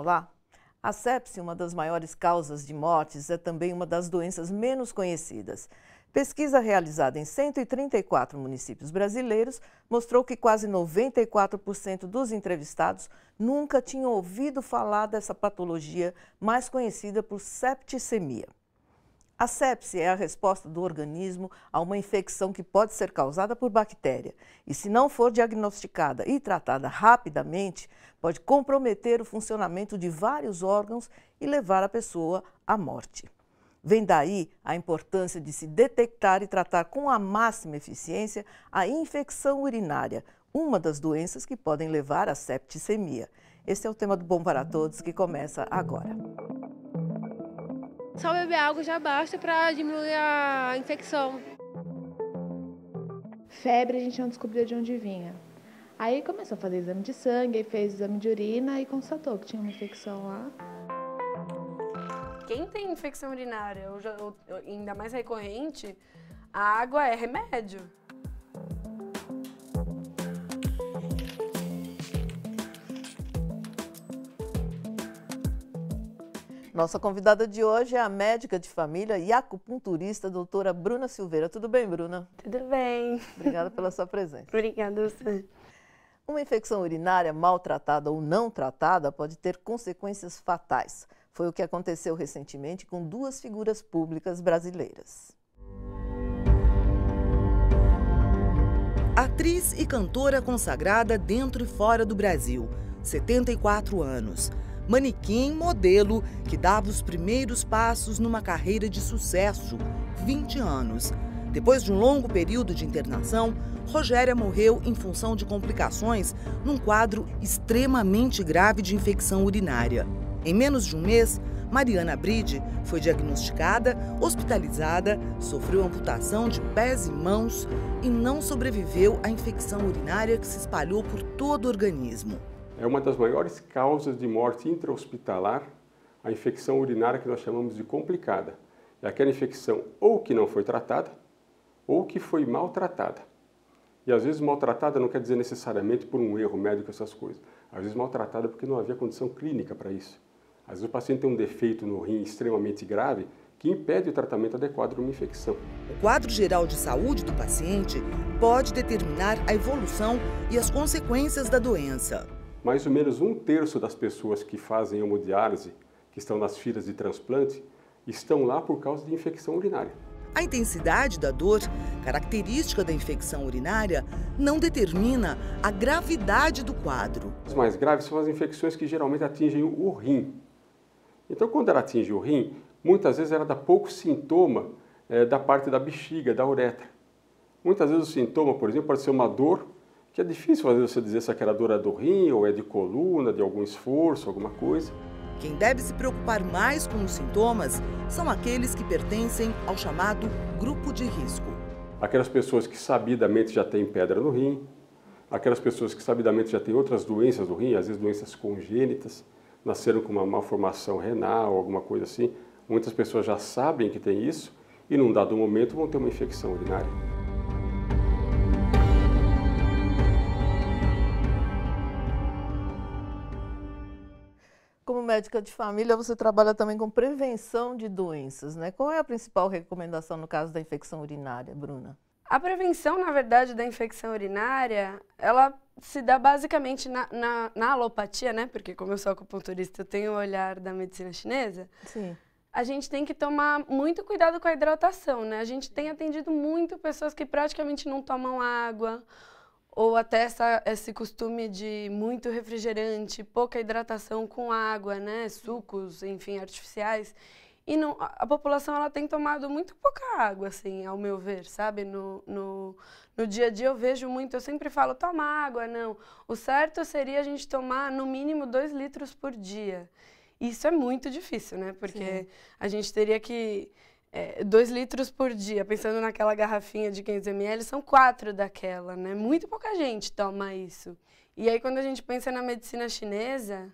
Olá! A sepse, uma das maiores causas de mortes, é também uma das doenças menos conhecidas. Pesquisa realizada em 134 municípios brasileiros mostrou que quase 94% dos entrevistados nunca tinham ouvido falar dessa patologia mais conhecida por septicemia. A sepse é a resposta do organismo a uma infecção que pode ser causada por bactéria e, se não for diagnosticada e tratada rapidamente, pode comprometer o funcionamento de vários órgãos e levar a pessoa à morte. Vem daí a importância de se detectar e tratar com a máxima eficiência a infecção urinária, uma das doenças que podem levar à septicemia. Esse é o tema do Bom para Todos, que começa agora. Só beber água já basta para diminuir a infecção. Febre a gente não descobriu de onde vinha. Aí começou a fazer exame de sangue, aí fez exame de urina e constatou que tinha uma infecção lá. Quem tem infecção urinária, ainda mais recorrente, a água é remédio. Nossa convidada de hoje é a médica de família e acupunturista, doutora Bruna Silveira. Tudo bem, Bruna? Tudo bem. Obrigada pela sua presença. Obrigada a você. Uma infecção urinária mal tratada ou não tratada pode ter consequências fatais. Foi o que aconteceu recentemente com duas figuras públicas brasileiras. Atriz e cantora consagrada dentro e fora do Brasil, 74 anos. Manequim, modelo, que dava os primeiros passos numa carreira de sucesso, 20 anos. Depois de um longo período de internação, Rogéria morreu em função de complicações num quadro extremamente grave de infecção urinária. Em menos de um mês, Mariana Bride foi diagnosticada, hospitalizada, sofreu amputação de pés e mãos e não sobreviveu à infecção urinária que se espalhou por todo o organismo. É uma das maiores causas de morte intra-hospitalar, a infecção urinária que nós chamamos de complicada. É aquela infecção ou que não foi tratada, ou que foi maltratada. E às vezes maltratada não quer dizer necessariamente por um erro médico, essas coisas. Às vezes maltratada porque não havia condição clínica para isso. Às vezes o paciente tem um defeito no rim extremamente grave que impede o tratamento adequado de uma infecção. O quadro geral de saúde do paciente pode determinar a evolução e as consequências da doença. Mais ou menos 1/3 das pessoas que fazem hemodiálise, que estão nas filas de transplante, estão lá por causa de infecção urinária. A intensidade da dor, característica da infecção urinária, não determina a gravidade do quadro. As mais graves são as infecções que geralmente atingem o rim. Então, quando ela atinge o rim, muitas vezes ela dá pouco sintoma da parte da bexiga, da uretra. Muitas vezes o sintoma, por exemplo, pode ser uma dor, que é difícil às vezes você dizer se aquela dor é do rim ou é de coluna, de algum esforço, alguma coisa. Quem deve se preocupar mais com os sintomas são aqueles que pertencem ao chamado grupo de risco. Aquelas pessoas que sabidamente já têm pedra no rim, aquelas pessoas que sabidamente já têm outras doenças do rim, às vezes doenças congênitas, nasceram com uma malformação renal, alguma coisa assim. Muitas pessoas já sabem que tem isso e num dado momento vão ter uma infecção urinária. Como médica de família, você trabalha também com prevenção de doenças, né? Qual é a principal recomendação no caso da infecção urinária, Bruna? A prevenção, na verdade, da infecção urinária, ela se dá basicamente na alopatia, né? Porque como eu sou acupunturista, eu tenho o olhar da medicina chinesa. Sim. A gente tem que tomar muito cuidado com a hidratação, né? A gente tem atendido muito pessoas que praticamente não tomam água, ou até esse costume de muito refrigerante, pouca hidratação com água, né? Sucos, enfim, artificiais. E não, a população ela tem tomado muito pouca água, assim, ao meu ver, sabe? No dia a dia eu vejo muito, eu sempre falo, toma água, não. O certo seria a gente tomar no mínimo 2 litros por dia. Isso é muito difícil, né? Porque a gente teria que... 2 litros por dia, pensando naquela garrafinha de 500 ml, são 4 daquela, né? Muito pouca gente toma isso. E aí, quando a gente pensa na medicina chinesa,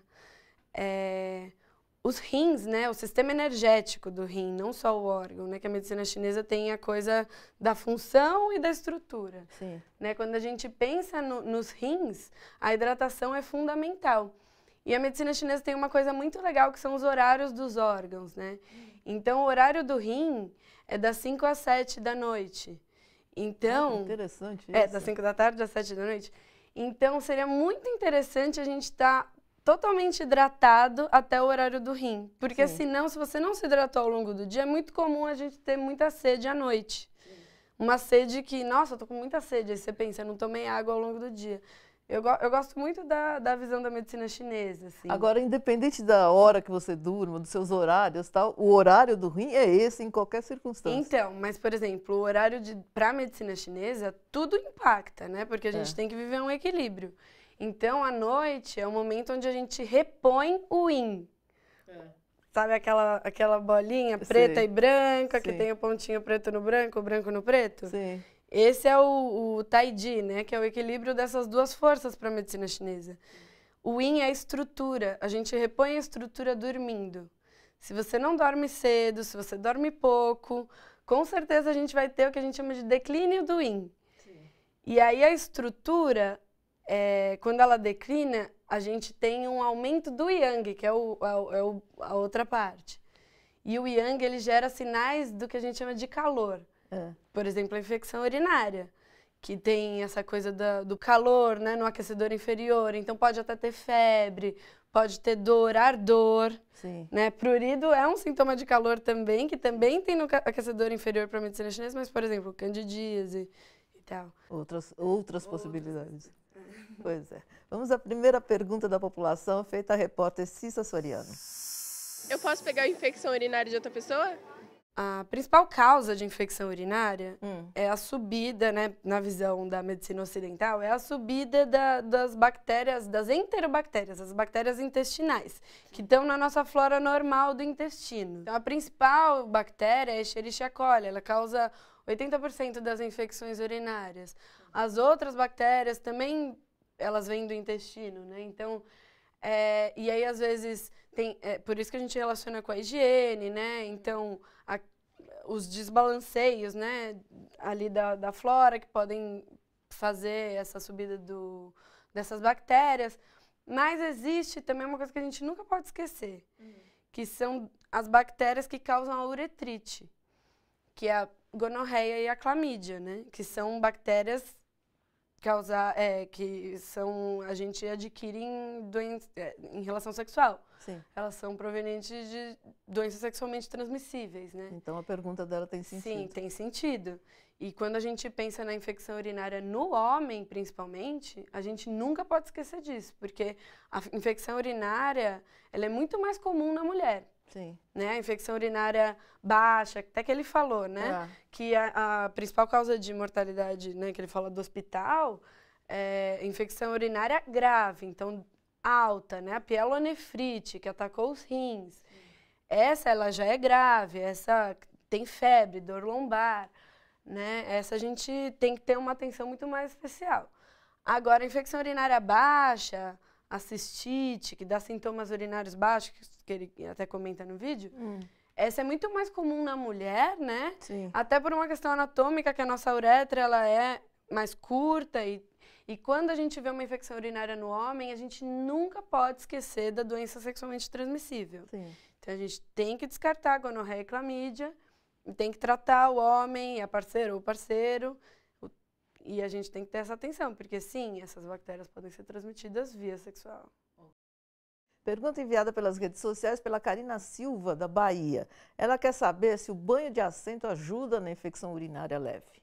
os rins, né? O sistema energético do rim, não só o órgão, né? Que a medicina chinesa tem a coisa da função e da estrutura. Sim. Né? Quando a gente pensa nos rins, a hidratação é fundamental. E a medicina chinesa tem uma coisa muito legal, que são os horários dos órgãos, né? Então, o horário do rim é das 5 às 7 da noite. Então, interessante isso. É, das 5 da tarde às 7 da noite. Então, seria muito interessante a gente estar totalmente hidratado até o horário do rim. Porque senão, se você não se hidratou ao longo do dia, é muito comum a gente ter muita sede à noite. Uma sede que, nossa, eu tô com muita sede. Aí você pensa, eu não tomei água ao longo do dia. Eu gosto muito da visão da medicina chinesa, assim. Agora, independente da hora que você durma, dos seus horários, tal, o horário do rim é esse em qualquer circunstância. Então, mas, por exemplo, o horário para a medicina chinesa, tudo impacta, né? Porque a gente tem que viver um equilíbrio. Então, à noite é o momento onde a gente repõe o yin. Sabe aquela bolinha preta e branca, que tem o pontinho preto no branco, o branco no preto? Sim. Esse é o Tai-Chi, né? Que é o equilíbrio dessas duas forças para a medicina chinesa. O Yin é a estrutura. A gente repõe a estrutura dormindo. Se você não dorme cedo, se você dorme pouco, com certeza a gente vai ter o que a gente chama de declínio do Yin. E aí a estrutura, quando ela declina, a gente tem um aumento do Yang, que é a outra parte. E o Yang, ele gera sinais do que a gente chama de calor. Por exemplo, a infecção urinária, que tem essa coisa do calor, né, no aquecedor inferior. Então, pode até ter febre, pode ter dor, ardor. Né? Prurido é um sintoma de calor também, que também tem no aquecedor inferior para a medicina chinesa, mas, por exemplo, candidíase e tal. Outras possibilidades. Pois é. Vamos à primeira pergunta da população, feita a repórter Cissa Soriano. Eu posso pegar a infecção urinária de outra pessoa? A principal causa de infecção urinária é a subida, né, na visão da medicina ocidental, é a subida das bactérias, das enterobactérias, as bactérias intestinais, que estão na nossa flora normal do intestino. Então, a principal bactéria é a Escherichia coli, ela causa 80% das infecções urinárias. As outras bactérias também, elas vêm do intestino, né? Então, e aí, às vezes, por isso que a gente relaciona com a higiene, né? Então, os desbalanceios, né, ali da flora, que podem fazer essa subida dessas bactérias. Mas existe também uma coisa que a gente nunca pode esquecer, que são as bactérias que causam a uretrite, que é a gonorreia e a clamídia, né? Que são bactérias que a gente adquire em relação sexual. Elas são provenientes de doenças sexualmente transmissíveis, né? Então a pergunta dela tem sentido. Sim, tem sentido. E quando a gente pensa na infecção urinária no homem, principalmente, a gente nunca pode esquecer disso, porque a infecção urinária, ela é muito mais comum na mulher. Né? A infecção urinária baixa, até que ele falou, né? Que a principal causa de mortalidade, né, que ele fala do hospital, é infecção urinária grave, então alta, né? A pielonefrite, que atacou os rins. Essa, ela já é grave, essa tem febre, dor lombar, né? Essa a gente tem que ter uma atenção muito mais especial. Agora, a infecção urinária baixa, a cistite, que dá sintomas urinários baixos, que ele até comenta no vídeo, essa é muito mais comum na mulher, né? Até por uma questão anatômica, que a nossa uretra ela é mais curta e quando a gente vê uma infecção urinária no homem, a gente nunca pode esquecer da doença sexualmente transmissível. Então, a gente tem que descartar a gonorreia e clamídia, tem que tratar o homem, a parceira ou parceiro, e a gente tem que ter essa atenção, porque sim, essas bactérias podem ser transmitidas via sexual. Pergunta enviada pelas redes sociais pela Karina Silva, da Bahia. Ela quer saber se o banho de assento ajuda na infecção urinária leve.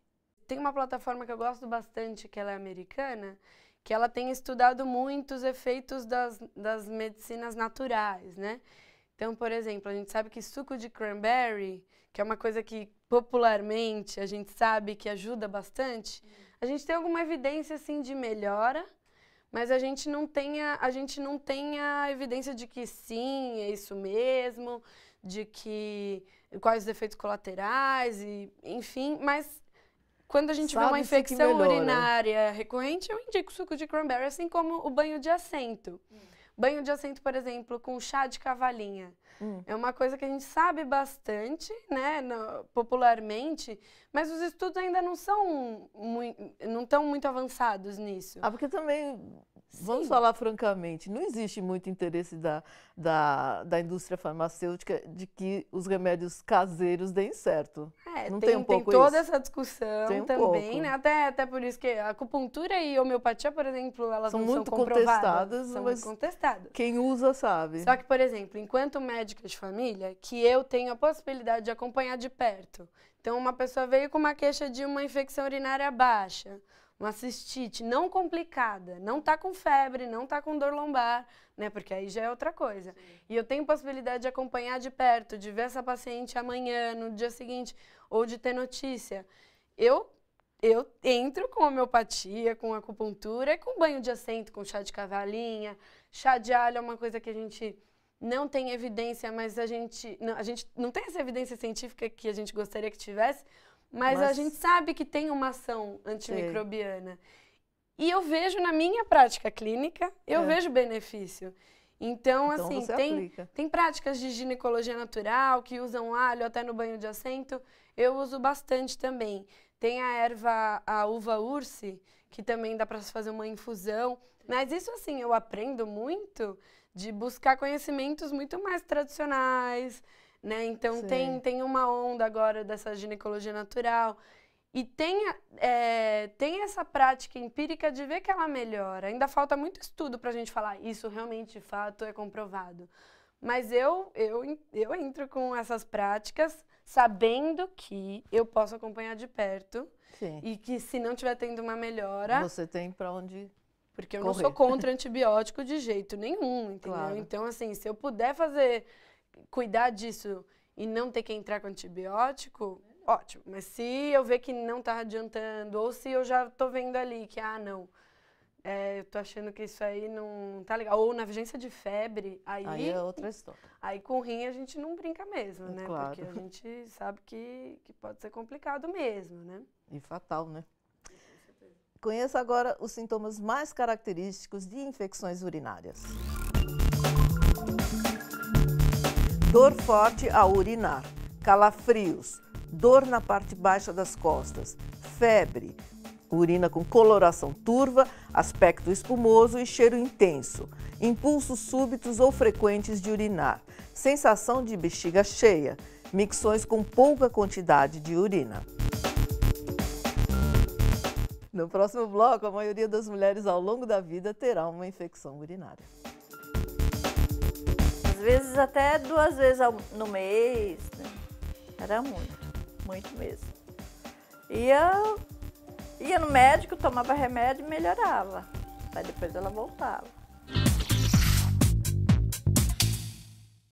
Tem uma plataforma que eu gosto bastante, que ela é americana, que ela tem estudado muito os efeitos das medicinas naturais, né? Então, por exemplo, a gente sabe que suco de cranberry, que é uma coisa que popularmente a gente sabe que ajuda bastante, a gente tem alguma evidência, assim, de melhora, mas a gente não tem a evidência de que sim, é isso mesmo, de que quais os efeitos colaterais, enfim, mas quando a gente vê uma infecção urinária recorrente, eu indico suco de cranberry, assim como o banho de assento. Banho de assento, por exemplo, com chá de cavalinha. É uma coisa que a gente sabe bastante, né, popularmente, mas os estudos ainda não estão muito avançados nisso. Porque também Vamos falar francamente, não existe muito interesse da indústria farmacêutica de que os remédios caseiros deem certo. Não tem um pouco toda isso? essa discussão Tem um também, pouco. né? Até por isso que a acupuntura e a homeopatia, por exemplo, elas São não muito são comprovadas. contestadas, São mas muito contestadas. quem usa sabe. Só que, por exemplo, enquanto médica de família, que eu tenho a possibilidade de acompanhar de perto. Então, uma pessoa veio com uma queixa de uma infecção urinária baixa, uma cistite não complicada, não está com febre, não está com dor lombar, né? Porque aí já é outra coisa. Sim. E eu tenho possibilidade de acompanhar de perto, de ver essa paciente amanhã, no dia seguinte, ou de ter notícia. Eu entro com homeopatia, com acupuntura, com banho de assento, com chá de cavalinha. Chá de alho é uma coisa que a gente não tem evidência, mas a gente não tem essa evidência científica que a gente gostaria que tivesse, mas a gente sabe que tem uma ação antimicrobiana. E eu vejo na minha prática clínica, eu vejo benefício. Então assim, tem práticas de ginecologia natural que usam alho até no banho de assento, eu uso bastante também. Tem a uva ursi, que também dá para fazer uma infusão. Mas isso assim, eu aprendo muito de buscar conhecimentos muito mais tradicionais, né? Então tem uma onda agora dessa ginecologia natural. E tem essa prática empírica de ver que ela melhora. Ainda falta muito estudo para a gente falar isso realmente, de fato, é comprovado. Mas eu entro com essas práticas sabendo que eu posso acompanhar de perto. Sim. E que se não estiver tendo uma melhora... Você tem para onde Porque eu correr. não sou contra antibiótico de jeito nenhum, entendeu? Claro. Então, assim, se eu puder cuidar disso e não ter que entrar com antibiótico, ótimo. Mas se eu ver que não tá adiantando, ou se eu já tô vendo ali que, não, eu tô achando que isso aí não tá legal. Ou na vigência de febre, aí é outra história. Aí com rim a gente não brinca mesmo, né? Claro. Porque a gente sabe que pode ser complicado mesmo, né? E fatal, né? Conheça agora os sintomas mais característicos de infecções urinárias. Dor forte ao urinar, calafrios, dor na parte baixa das costas, febre, urina com coloração turva, aspecto espumoso e cheiro intenso, impulsos súbitos ou frequentes de urinar, sensação de bexiga cheia, micções com pouca quantidade de urina. No próximo bloco, a maioria das mulheres ao longo da vida terá uma infecção urinária. Às vezes até 2 vezes no mês, né? Era muito mesmo. Ia no médico, tomava remédio e melhorava. Aí depois ela voltava.